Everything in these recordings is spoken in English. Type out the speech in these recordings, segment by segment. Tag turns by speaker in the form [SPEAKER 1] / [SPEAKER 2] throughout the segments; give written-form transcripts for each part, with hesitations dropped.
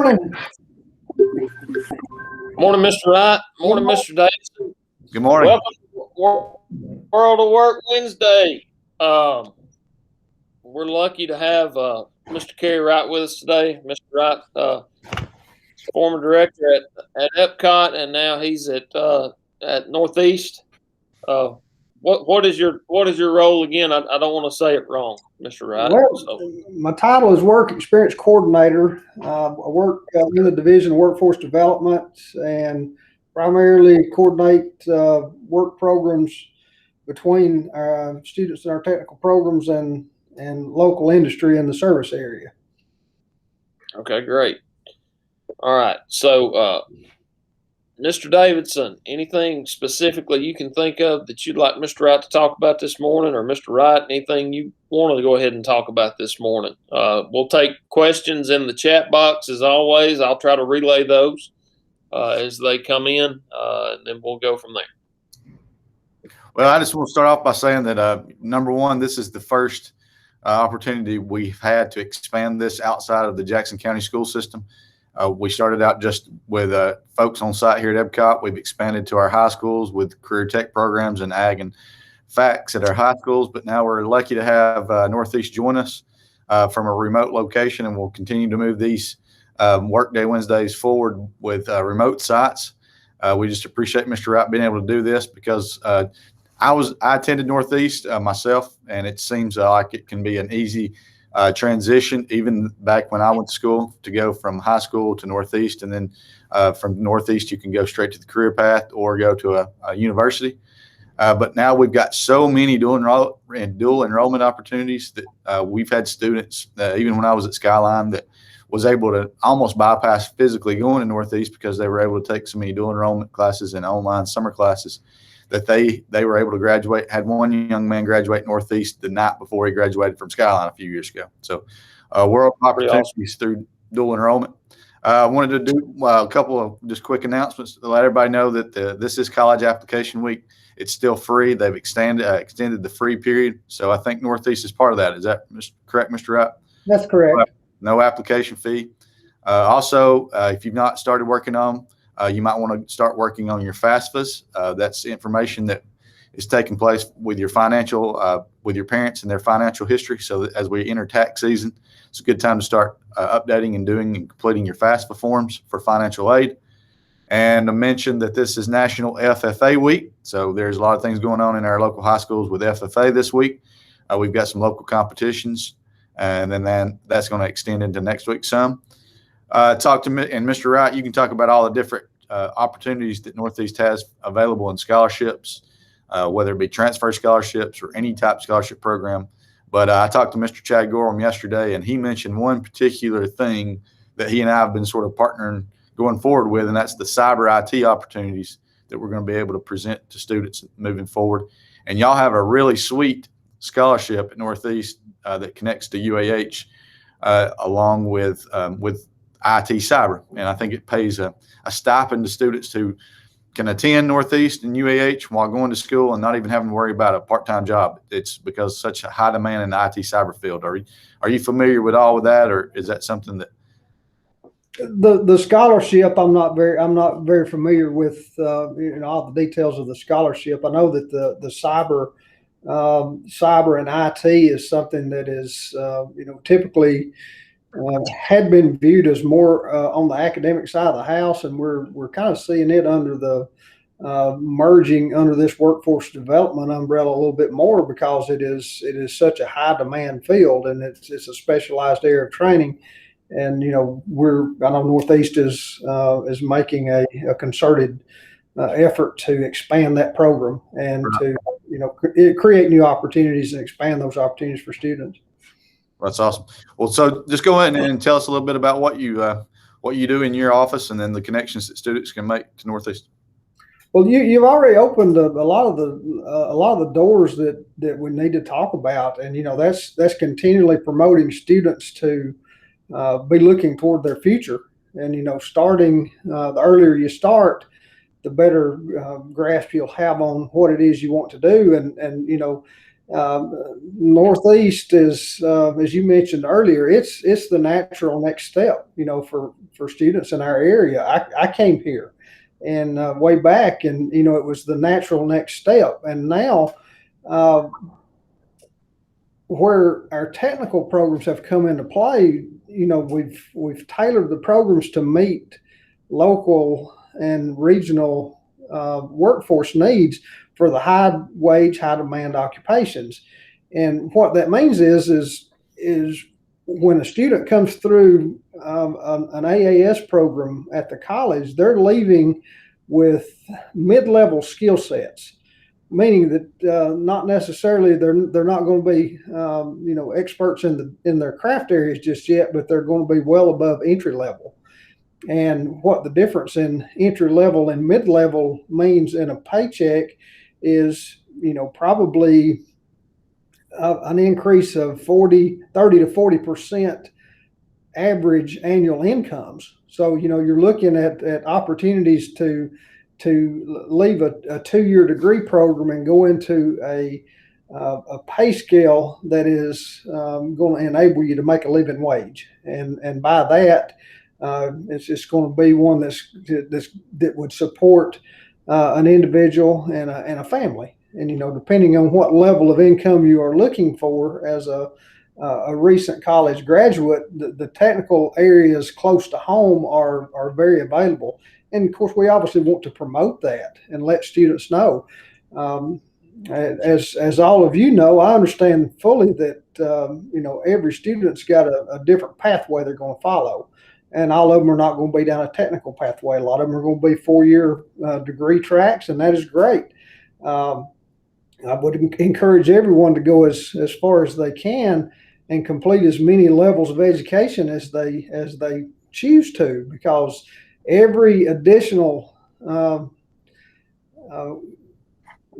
[SPEAKER 1] morning.
[SPEAKER 2] Morning, Mr. Wright. Morning, Mr. Davidson.
[SPEAKER 3] Good morning.
[SPEAKER 2] Welcome to World of Work Wednesday. We're lucky to have Mr. Kerry Wright with us today. Mr. Wright, former director at Epcot, and now he's at Northeast. What is your role again? I don't want to say it wrong, Mr. Wright.
[SPEAKER 1] Well, my title is Work Experience Coordinator. I work in the Division of Workforce Development and primarily coordinate work programs between students in our technical programs and local industry in the service area.
[SPEAKER 2] Okay, great. All right. So, Mr. Davidson, anything specifically you can think of that you'd like Mr. Wright to talk about this morning, or Mr. Wright, anything you wanted to go ahead and talk about this morning? We'll take questions in the chat box as always. I'll try to relay those as they come in, and then we'll go from there.
[SPEAKER 3] Well, I just want to start off by saying that, number one, this is the first opportunity we've had to expand this outside of the Jackson County school system. We started out just with folks on site here at Epcot. We've expanded to our high schools with career tech programs and ag and facts at our high schools. But now we're lucky to have Northeast join us from a remote location, and we'll continue to move these Workday Wednesdays forward with remote sites. We just appreciate Mr. Wright being able to do this because I attended Northeast myself, and it seems like it can be an easy transition, even back when I went to school, to go from high school to Northeast, and then from Northeast you can go straight to the career path or go to a university. But now we've got so many dual enrollment opportunities that we've had students, even when I was at Skyline, that was able to almost bypass physically going to Northeast because they were able to take so many dual enrollment classes and online summer classes that they were able to graduate. Had one young man graduate Northeast the night before he graduated from Skyline a few years ago. So world opportunities through dual enrollment. I wanted to do a couple of just quick announcements to let everybody know that this is college application week. It's still free. They've extended the free period. So I think Northeast is part of that. Is that correct, Mr. Wright?
[SPEAKER 1] That's correct.
[SPEAKER 3] No application fee. Also, if you've not started working on you might want to start working on your FAFSAs. That's information that is taking place with your with your parents and their financial history. So that as we enter tax season, it's a good time to start updating and doing and completing your FAFSA forms for financial aid. And I mentioned that this is National FFA Week. So there's a lot of things going on in our local high schools with FFA this week. We've got some local competitions, and then that's going to extend into next week some. Talk to me, and Mr. Wright, you can talk about all the different opportunities that Northeast has available in scholarships, whether it be transfer scholarships or any type of scholarship program. But I talked to Mr. Chad Gorham yesterday, and he mentioned one particular thing that he and I have been sort of partnering going forward with, and that's the cyber IT opportunities that we're going to be able to present to students moving forward. And y'all have a really sweet scholarship at Northeast that connects to UAH along with IT cyber, and I think it pays a stipend to students who can attend Northeast and UAH while going to school and not even having to worry about a part-time job. It's because such a high demand in the IT cyber field. Are you familiar with all of that, or is that something that
[SPEAKER 1] the scholarship? I'm not very familiar with all the details of the scholarship. I know that the cyber and IT is something that is typically had been viewed as more on the academic side of the house, and we're kind of seeing it under the merging under this workforce development umbrella a little bit more, because it is such a high demand field, and it's a specialized area of training. And I know Northeast is making a concerted effort to expand that program and to create new opportunities and expand those opportunities for students.
[SPEAKER 3] That's awesome. Well, so just go ahead and tell us a little bit about what you do in your office, and then the connections that students can make to Northeast.
[SPEAKER 1] Well, you've already opened a lot of the doors that we need to talk about, and that's continually promoting students to be looking toward their future. And starting the earlier you start, the better grasp you'll have on what it is you want to do. And Northeast is, as you mentioned earlier, it's the natural next step, for students in our area. I came here and way back, and it was the natural next step. And now, where our technical programs have come into play, we've tailored the programs to meet local and regional workforce needs for the high wage, high demand occupations. And what that means is when a student comes through an AAS program at the college, they're leaving with mid-level skill sets, meaning that not necessarily they're not going to be experts in their craft areas just yet, but they're going to be well above entry level. And what the difference in entry level and mid level means in a paycheck is probably an increase of 30 to 40% average annual incomes. So you're looking at opportunities to leave a 2-year degree program and go into a pay scale that is going to enable you to make a living wage, and by that, it's just going to be one that would support an individual and a family. And depending on what level of income you are looking for as a recent college graduate, the technical areas close to home are very available. And of course, we obviously want to promote that and let students know. As all of you know, I understand fully that every student's got a different pathway they're going to follow, and all of them are not going to be down a technical pathway. A lot of them are going to be 4-year degree tracks, and that is great. I would encourage everyone to go as far as they can and complete as many levels of education as they choose to, because every additional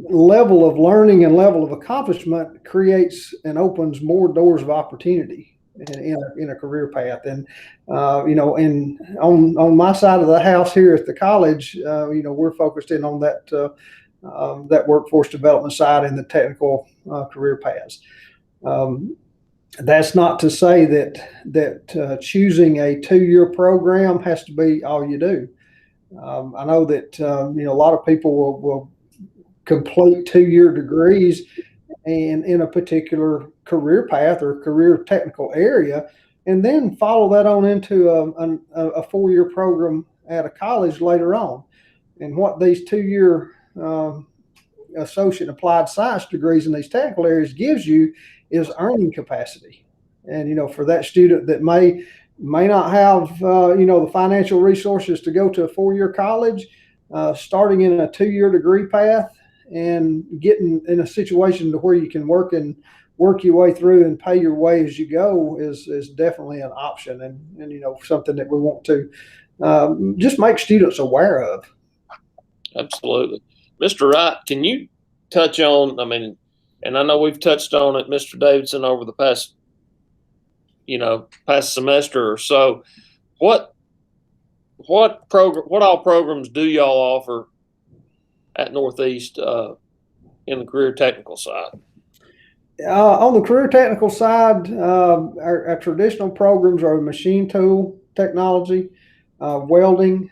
[SPEAKER 1] level of learning and level of accomplishment creates and opens more doors of opportunity in a career path. And and on my side of the house here at the college, we're focused in on that workforce development side and the technical career paths. That's not to say that choosing a 2-year program has to be all you do. I know that a lot of people will complete 2-year degrees and in a particular career path or career technical area, and then follow that on into a 4-year program at a college later on. And what these 2-year associate applied science degrees in these technical areas gives you is earning capacity. And for that student that may not have the financial resources to go to a 4-year college, starting in a 2-year degree path and getting in a situation to where you can work your way through and pay your way as you go is definitely an option, and something that we want to just make students aware of.
[SPEAKER 2] Absolutely. Mr. Wright, can you touch on, and I know we've touched on it, Mr. Davidson, over the past semester or so, what all programs do y'all offer at Northeast in the career technical side?
[SPEAKER 1] On the career technical side, our traditional programs are machine tool technology, welding,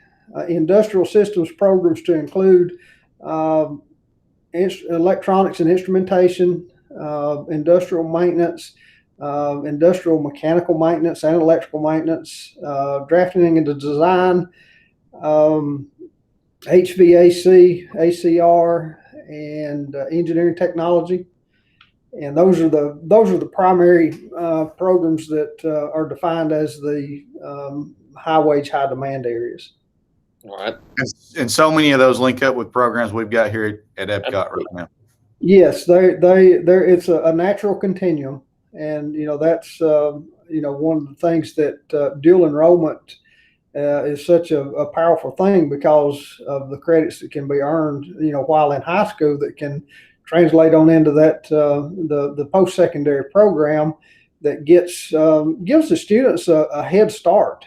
[SPEAKER 1] industrial systems programs to include electronics and instrumentation, industrial maintenance, industrial mechanical maintenance and electrical maintenance, drafting into design, HVAC, ACR, and engineering technology. And those are the primary programs that are defined as the high wage, high demand areas.
[SPEAKER 2] All right.
[SPEAKER 3] And so many of those link up with programs we've got here at Epcot right now.
[SPEAKER 1] Yes, it's a natural continuum, and that's one of the things that dual enrollment is such a powerful thing, because of the credits that can be earned while in high school that can translate on into that the post-secondary program that gives the students a head start.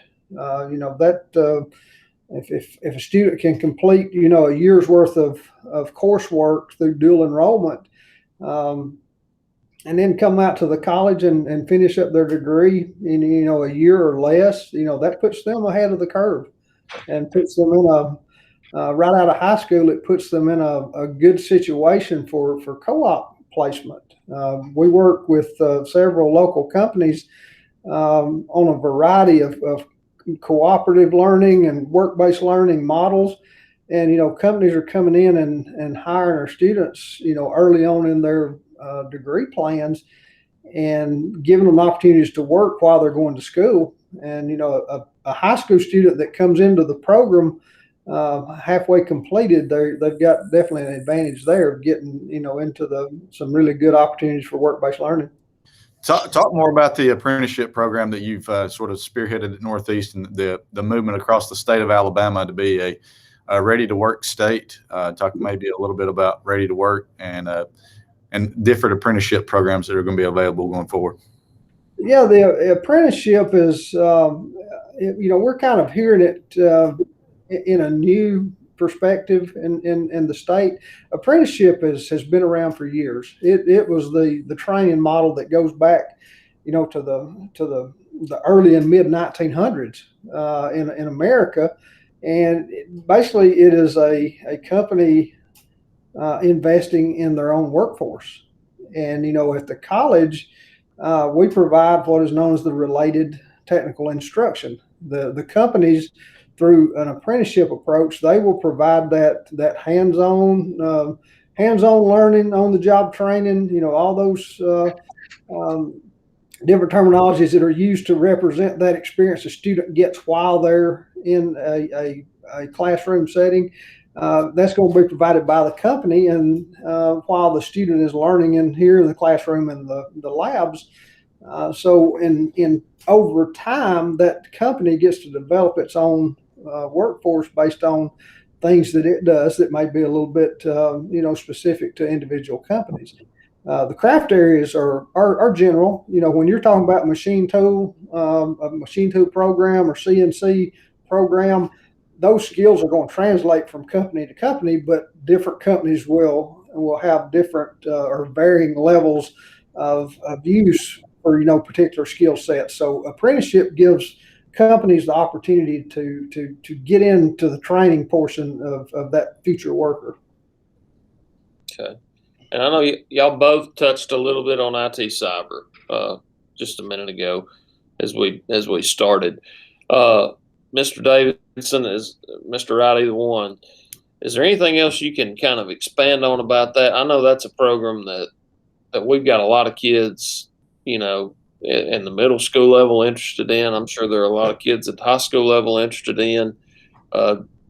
[SPEAKER 1] If a student can complete a year's worth of coursework through dual enrollment, and then come out to the college and finish up their degree in, a year or less, that puts them ahead of the curve and puts them in right out of high school, it puts them in a good situation for co-op placement. We work with several local companies on a variety of cooperative learning and work-based learning models. And, companies are coming in and hiring our students, early on in their degree plans and giving them opportunities to work while they're going to school. And, a high school student that comes into the program halfway completed, they've got definitely an advantage there of getting, into some really good opportunities for work-based learning.
[SPEAKER 3] Talk more about the apprenticeship program that you've sort of spearheaded at Northeast and the movement across the state of Alabama to be a ready-to-work state. Talk maybe a little bit about ready-to-work and different apprenticeship programs that are going to be available going forward.
[SPEAKER 1] Yeah, the apprenticeship is, we're kind of hearing it in a new perspective in the state. Apprenticeship has been around for years. It was the training model that goes back, to the early and mid 1900s in America, and basically it is a company investing in their own workforce. And at the college, we provide what is known as the related technical instruction. The companies, through an apprenticeship approach, they will provide that hands-on learning, on-the-job training. All those different terminologies that are used to represent that experience a student gets while they're in a classroom setting. That's going to be provided by the company, and while the student is learning in here in the classroom and the labs. So in over time, that company gets to develop its own workforce based on things that it does that might be a little bit specific to individual companies. The craft areas are general. When you're talking about a machine tool program or CNC program, those skills are going to translate from company to company, but different companies will have different or varying levels of use for particular skill sets. So apprenticeship gives companies the opportunity to get into the training portion of that future worker.
[SPEAKER 2] Okay. And I know y'all both touched a little bit on IT cyber just a minute ago as we started. Mr. Davidson, is Mr. Wright, either one. Is there anything else you can kind of expand on about that? I know that's a program that we've got a lot of kids, in the middle school level interested in. I'm sure there are a lot of kids at the high school level interested in.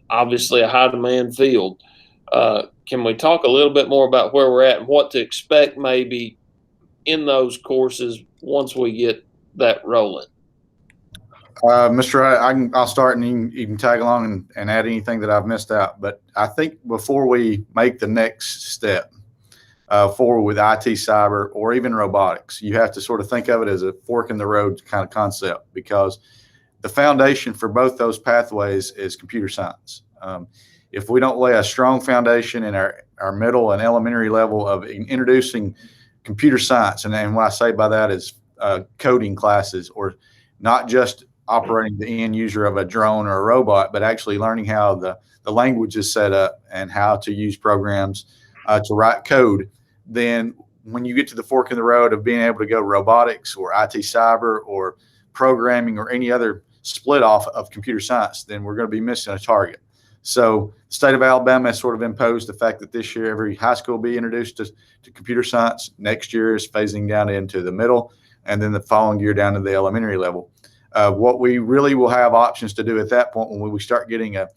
[SPEAKER 2] Obviously, a high demand field. Can we talk a little bit more about where we're at and what to expect maybe in those courses once we get that rolling?
[SPEAKER 3] Mr. Wright, I'll start and you can tag along and add anything that I've missed out. But I think before we make the next step forward with IT cyber or even robotics, you have to sort of think of it as a fork in the road kind of concept, because the foundation for both those pathways is computer science. If we don't lay a strong foundation in our middle and elementary level of introducing computer science, and what I say by that is coding classes, or not just operating the end user of a drone or a robot, but actually learning how the language is set up and how to use programs to write code, then when you get to the fork in the road of being able to go robotics or IT cyber or programming or any other split off of computer science, then we're going to be missing a target. So the state of Alabama has sort of imposed the fact that this year every high school will be introduced to computer science. Next year is phasing down into the middle, and then the following year down to the elementary level. What we really will have options to do at that point, when we start getting a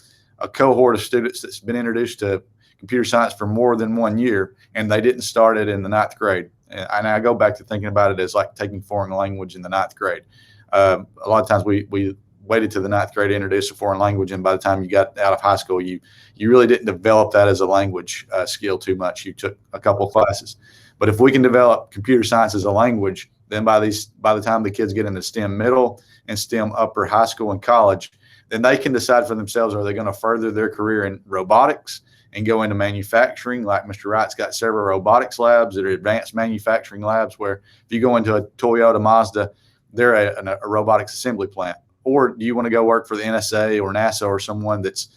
[SPEAKER 3] cohort of students that's been introduced to computer science for more than 1 year, and they didn't start it in the 9th grade. And I go back to thinking about it as like taking foreign language in the 9th grade. A lot of times we waited to the 9th grade to introduce a foreign language, and by the time you got out of high school, you really didn't develop that as a language skill too much. You took a couple of classes. But if we can develop computer science as a language, then by the time the kids get into STEM middle and STEM upper high school and college, then they can decide for themselves, are they going to further their career in robotics and go into manufacturing. Like Mr. Wright's got several robotics labs that are advanced manufacturing labs where if you go into a Toyota, Mazda, they're a robotics assembly plant. Or do you want to go work for the NSA or NASA or someone that's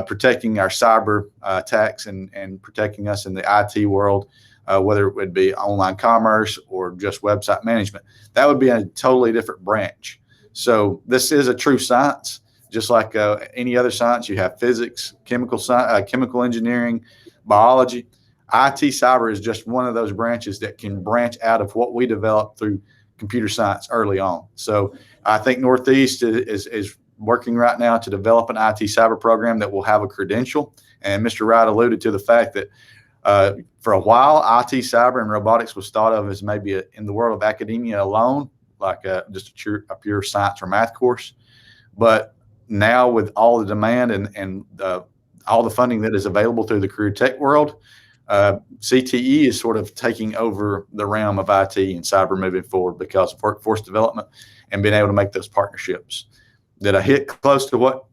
[SPEAKER 3] protecting our cyber attacks and protecting us in the IT world, whether it would be online commerce or just website management? That would be a totally different branch. So this is a true science. Just like any other science, you have physics, chemical engineering, biology. IT cyber is just one of those branches that can branch out of what we developed through computer science early on. So I think Northeast is working right now to develop an IT cyber program that will have a credential. And Mr. Wright alluded to the fact that for a while, IT cyber and robotics was thought of as maybe in the world of academia alone, like just a pure science or math course. But now with all the demand and all the funding that is available through the career tech world, CTE is sort of taking over the realm of IT and cyber moving forward because of workforce development and being able to make those partnerships. Did I hit close to what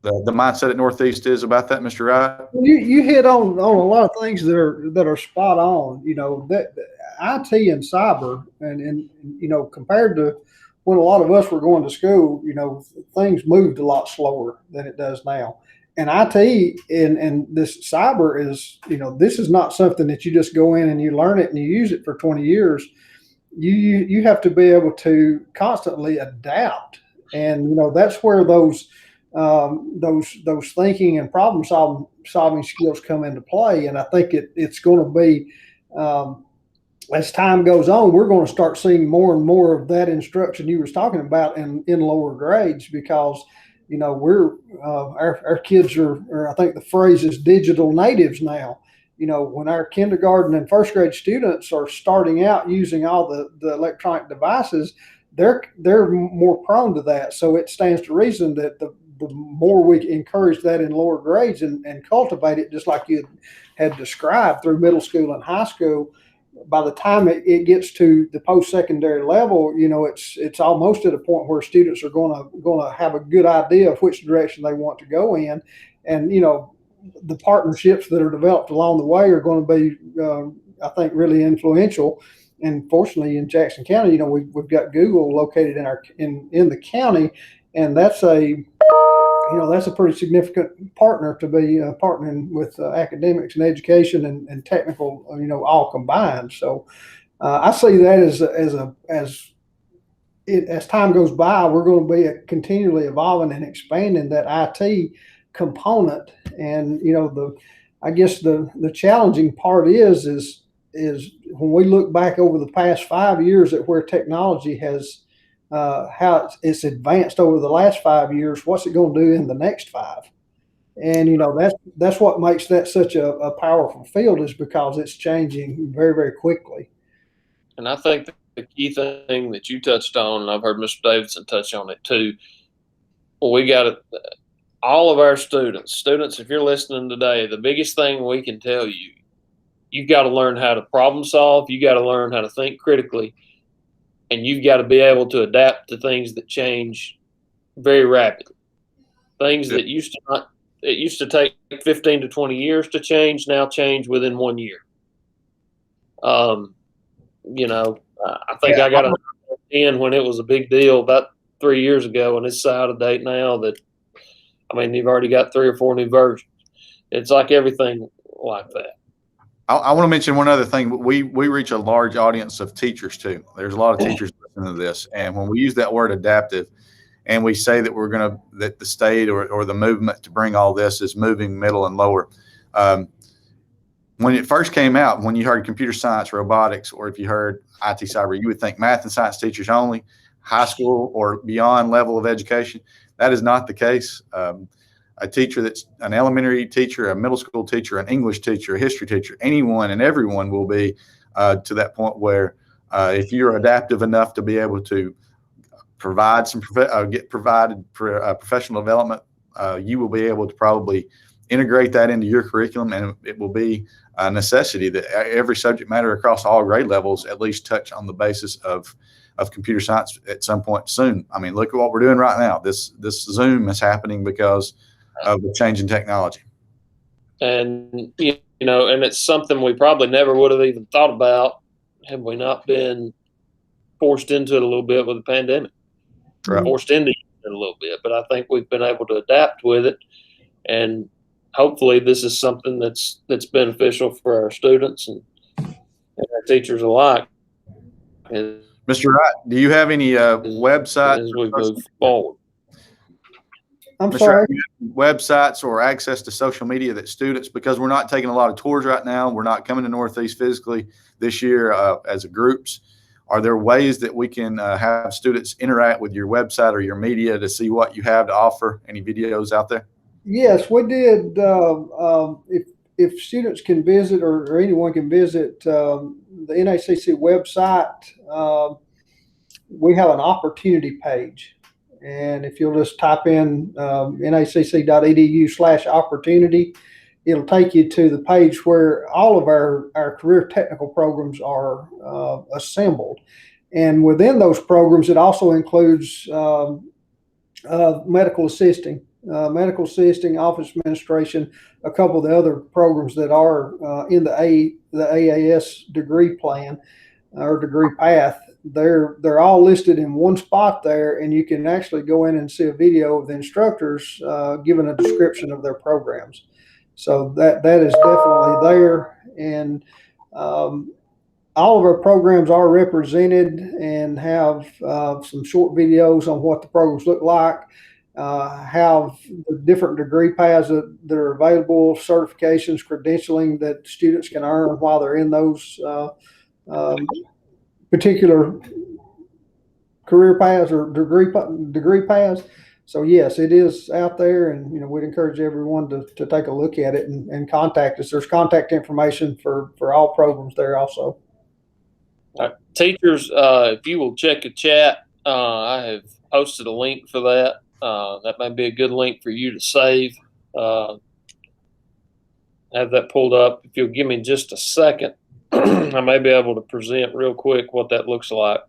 [SPEAKER 3] the mindset at Northeast is about that, Mr. Wright?
[SPEAKER 1] You hit on a lot of things that are spot on. That IT and cyber and compared to when a lot of us were going to school, things moved a lot slower than it does now. And IT and this cyber is, this is not something that you just go in and you learn it and you use it for 20 years. You have to be able to constantly adapt. And, that's where those thinking and problem solving skills come into play. And I think it's going to be, as time goes on, we're going to start seeing more and more of that instruction you was talking about in lower grades because, our kids are, I think the phrase is digital natives now. When our kindergarten and first grade students are starting out using all the electronic devices, they're more prone to that. So it stands to reason that the more we encourage that in lower grades and cultivate it, just like you had described through middle school and high school, by the time it gets to the post-secondary level, it's almost at a point where students are going to have a good idea of which direction they want to go in. And, the partnerships that are developed along the way are going to be, I think, really influential. And fortunately, in Jackson County, we've got Google located in the county, and that's a pretty significant partner to be partnering with academics and education and technical, all combined. So I see that as time goes by, we're going to be continually evolving and expanding that IT component. And I guess the challenging part is when we look back over the past 5 years at where technology has how it's advanced over the last 5 years, what's it going to do in the next 5? And that's what makes that such a powerful field, is because it's changing very, very quickly.
[SPEAKER 2] And I think the key thing that you touched on, and I've heard Mr. Davidson touch on it too, we got to, all of our students, if you're listening today, the biggest thing we can tell you, you've got to learn how to problem solve. You got to learn how to think critically, and you've got to be able to adapt to things that change very rapidly. Things that used to take 15 to 20 years to change, now change within 1 year. I think I got a 10 when it was a big deal about 3 years ago, and it's so out of date now you've already got 3 or 4 new versions. It's like everything like that.
[SPEAKER 3] I want to mention one other thing. We reach a large audience of teachers too. There's a lot of teachers listening to this, and when we use that word adaptive, and we say that that the state or the movement to bring all this is moving middle and lower. When it first came out, when you heard computer science, robotics, or if you heard IT cyber, you would think math and science teachers only, high school or beyond level of education. That is not the case. A teacher that's an elementary teacher, a middle school teacher, an English teacher, a history teacher, anyone and everyone will be to that point where if you're adaptive enough to be able to provide professional development, you will be able to probably integrate that into your curriculum, and it will be a necessity that every subject matter across all grade levels at least touch on the basis of computer science at some point soon. I mean, look at what we're doing right now. This Zoom is happening because of the change in technology.
[SPEAKER 2] And, and it's something we probably never would have even thought about had we not been forced into it a little bit with the pandemic.
[SPEAKER 3] Right.
[SPEAKER 2] Forced into it a little bit, but I think we've been able to adapt with it, and hopefully this is something that's beneficial for our students and our teachers alike.
[SPEAKER 3] Mr. Wright, do you have any websites
[SPEAKER 2] as we move forward?
[SPEAKER 1] I'm
[SPEAKER 3] Mr.
[SPEAKER 1] sorry.
[SPEAKER 3] Wright, websites or access to social media that students, because we're not taking a lot of tours right now, we're not coming to Northeast physically this year as a groups. Are there ways that we can have students interact with your website or your media to see what you have to offer? Any videos out there?
[SPEAKER 1] Yes, we did. If students can visit or anyone can visit the NACC website, we have an opportunity page. And if you'll just type in nacc.edu/opportunity, it'll take you to the page where all of our career technical programs are assembled. And within those programs, it also includes medical assisting, office administration, a couple of the other programs that are in the AAS degree plan or degree path. They're all listed in one spot there, and you can actually go in and see a video of the instructors giving a description of their programs. So that is definitely there, and all of our programs are represented and have some short videos on what the programs look like, have the different degree paths that are available, certifications, credentialing that students can earn while they're in those particular career paths or degree paths. So yes, it is out there, and we'd encourage everyone to take a look at it and contact us. There's contact information for all programs there also.
[SPEAKER 2] Teachers, if you will check the chat, I have posted a link for that. That may be a good link for you to save. Have that pulled up. If you'll give me just a second, I may be able to present real quick what that looks like.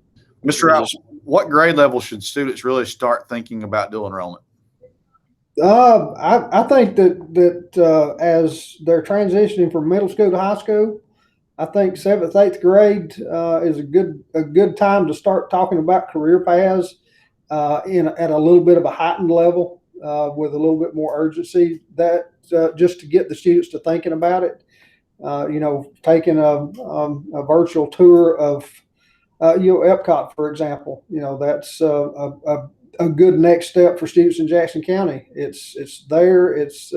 [SPEAKER 3] Mr. Wright, what grade level should students really start thinking about dual enrollment?
[SPEAKER 1] I think that as they're transitioning from middle school to high school, I think 7th, 8th grade is a good time to start talking about career paths at a little bit of a heightened level with a little bit more urgency. That just to get the students to thinking about it. Taking a virtual tour of Epcot, for example. That's a good next step for students in Jackson County. It's there. It's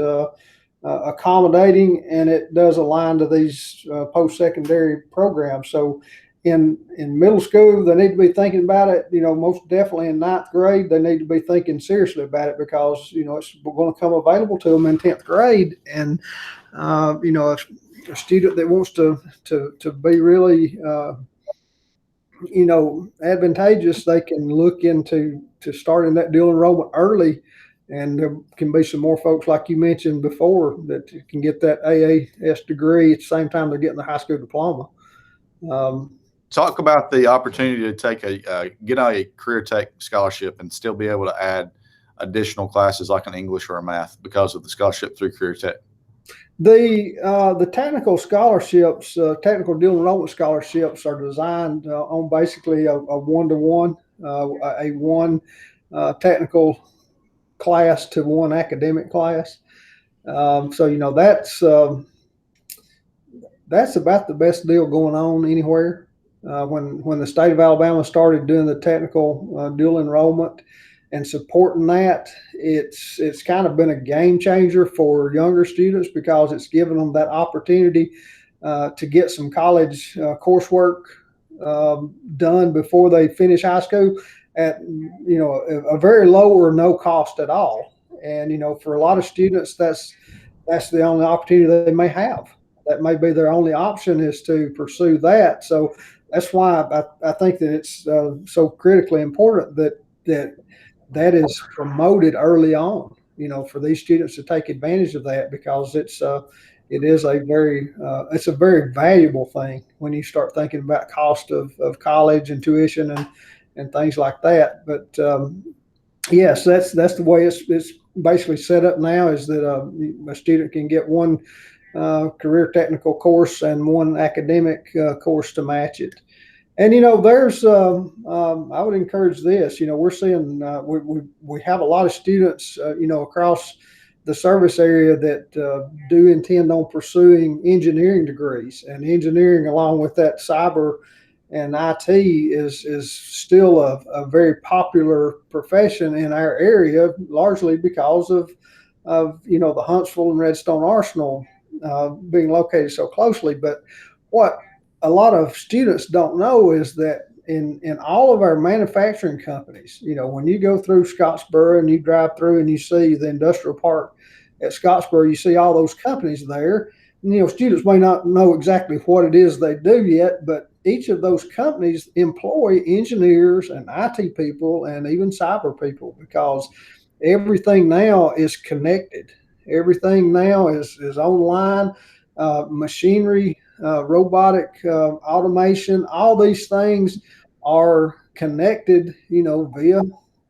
[SPEAKER 1] accommodating, and it does align to these post-secondary programs. So in middle school, they need to be thinking about it. Most definitely in 9th grade, they need to be thinking seriously about it because, it's going to come available to them in 10th grade. And, a student that wants to be really, advantageous, they can look into starting that dual enrollment early. And there can be some more folks, like you mentioned before, that can get that AAS degree at the same time they're getting the high school diploma.
[SPEAKER 3] Talk about the opportunity to get a career tech scholarship and still be able to add additional classes like an English or a math because of the scholarship through career tech.
[SPEAKER 1] The technical scholarships, technical dual enrollment scholarships, are designed on basically a one-to-one, a one technical class to one academic class. So that's about the best deal going on anywhere. When the state of Alabama started doing the technical dual enrollment and supporting that, it's kind of been a game changer for younger students because it's given them that opportunity to get some college coursework done before they finish high school at a very low or no cost at all. And for a lot of students, that's the only opportunity they may have. That may be their only option, is to pursue that. So that's why I think that it's so critically important that is promoted early on, for these students to take advantage of that, because it is a very valuable thing when you start thinking about cost of college and tuition and things like that. But yes, that's the way it's basically set up now is that a student can get one career technical course and one academic course to match it. And there's I would encourage this. We're seeing we have a lot of students across the service area that do intend on pursuing engineering degrees, and engineering along with that cyber and IT is still a very popular profession in our area, largely because of the Huntsville and Redstone Arsenal being located so closely. But what a lot of students don't know is that in all of our manufacturing companies, when you go through Scottsboro and you drive through and you see the industrial park at Scottsboro, you see all those companies there. Students may not know exactly what it is they do yet, but each of those companies employ engineers and IT people and even cyber people, because everything now is connected. Everything now is online, machinery, robotic automation. All these things are connected, via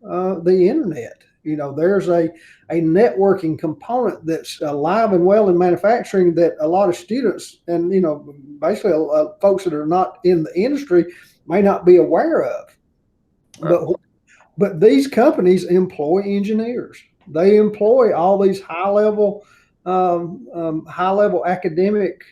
[SPEAKER 1] the internet. There's a networking component that's alive and well in manufacturing that a lot of students and, basically folks that are not in the industry may not be aware of. But these companies employ engineers. They employ all these high level academic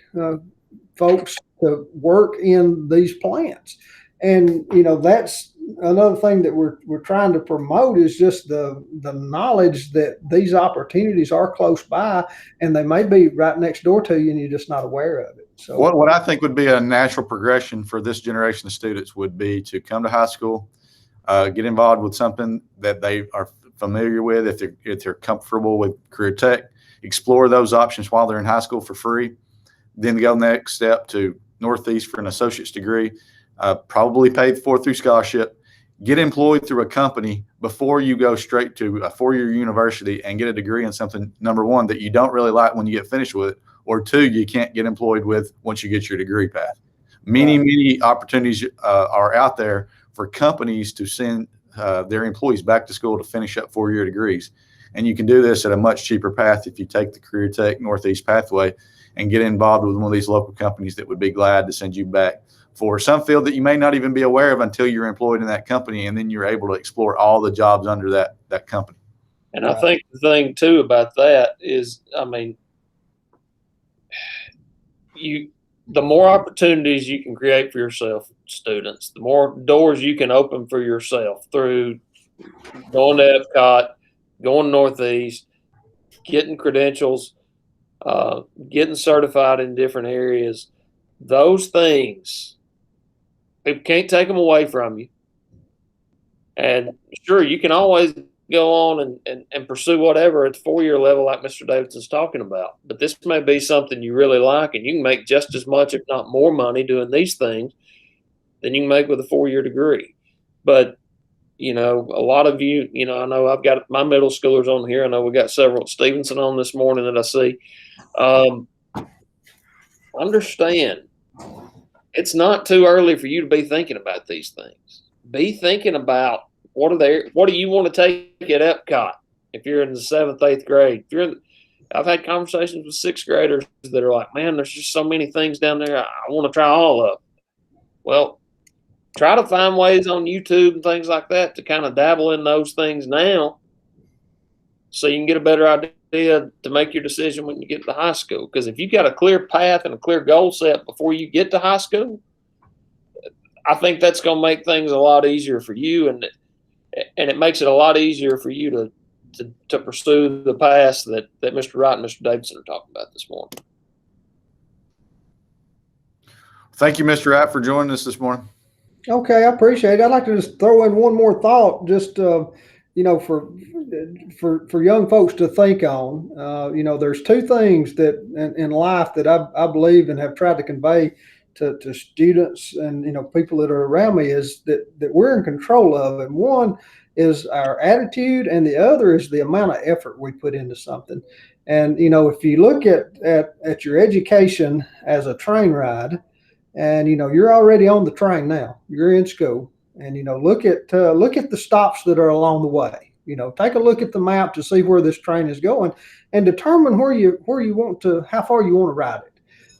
[SPEAKER 1] folks to work in these plants. And, that's another thing that we're trying to promote, is just the knowledge that these opportunities are close by, and they may be right next door to you and you're just not aware of it. So
[SPEAKER 3] what I think would be a natural progression for this generation of students would be to come to high school, get involved with something that they are familiar with, if they're comfortable with career tech, explore those options while they're in high school for free, then go next step to Northeast for an associate's degree, probably paid for through scholarship, get employed through a company before you go straight to a four-year university and get a degree in something, number one, that you don't really like when you get finished with it, or two, you can't get employed with once you get your degree path. Many opportunities are out there for companies to send their employees back to school to finish up four-year degrees. And you can do this at a much cheaper path if you take the Career Tech Northeast pathway and get involved with one of these local companies that would be glad to send you back for some field that you may not even be aware of until you're employed in that company, and then you're able to explore all the jobs under that company.
[SPEAKER 2] And I think the thing too about that is, the more opportunities you can create for yourself, students, the more doors you can open for yourself through going to Epcot, going Northeast, getting credentials, getting certified in different areas. Those things, people can't take them away from you. And sure, you can always go on and pursue whatever at the four-year level like Mr. Davidson's talking about. But this may be something you really like, and you can make just as much, if not more money doing these things than you can make with a four-year degree. But, a lot of you, I know I've got my middle schoolers on here. I know we got several at Stevenson on this morning that I see. Understand, it's not too early for you to be thinking about these things. Be thinking about what do you want to take at Epcot if you're in the 7th, 8th grade. I've had conversations with 6th graders that are like, man, there's just so many things down there. I want to try all of them. Well, try to find ways on YouTube and things like that to kind of dabble in those things now, so you can get a better idea to make your decision when you get to high school. Because if you got a clear path and a clear goal set before you get to high school, I think that's going to make things a lot easier for you, and it makes it a lot easier for you to pursue the paths that Mr. Wright and Mr. Davidson are talking about this morning.
[SPEAKER 3] Thank you, Mr. Wright, for joining us this morning.
[SPEAKER 1] Okay, I appreciate it. I'd like to just throw in one more thought, just for young folks to think on. There's two things that in life that I believe and have tried to convey to students and people that are around me, is that we're in control of, and one is our attitude, and the other is the amount of effort we put into something. And if you look at your education as a train ride, and you're already on the train now, you're in school, and look at the stops that are along the way. take a look at the map to see where this train is going, and determine how far you want to ride it.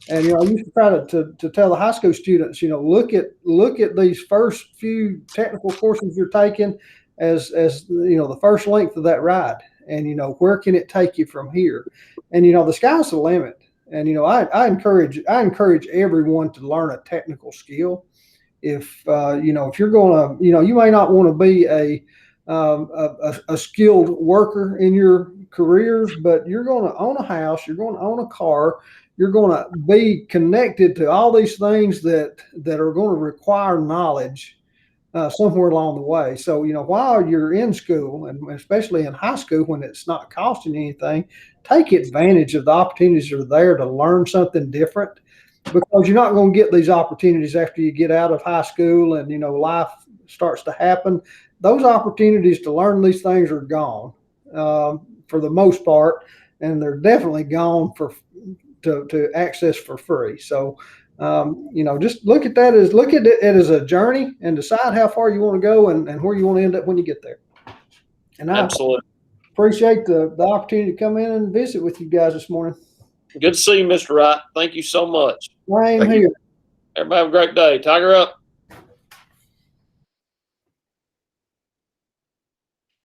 [SPEAKER 1] And I used to try to tell the high school students, look at these first few technical courses you're taking as the first length of that ride, and where can it take you from here? And the sky's the limit. And I encourage everyone to learn a technical skill. If if you're going to, you may not want to be a skilled worker in your careers, but you're going to own a house, you're going to own a car, you're going to be connected to all these things that are going to require knowledge somewhere along the way. So, while you're in school, and especially in high school when it's not costing you anything, take advantage of the opportunities that are there to learn something different, because you're not going to get these opportunities after you get out of high school and, life starts to happen. Those opportunities to learn these things are gone for the most part, and they're definitely gone to access for free. So, just look at it as a journey and decide how far you want to go and where you want to end up when you get there. And I
[SPEAKER 2] Absolutely
[SPEAKER 1] appreciate the opportunity to come in and visit with you guys this morning.
[SPEAKER 2] good to see you, Mr. Wright. Thank you so much.
[SPEAKER 1] Same here.
[SPEAKER 2] Everybody have a great day. Tiger up.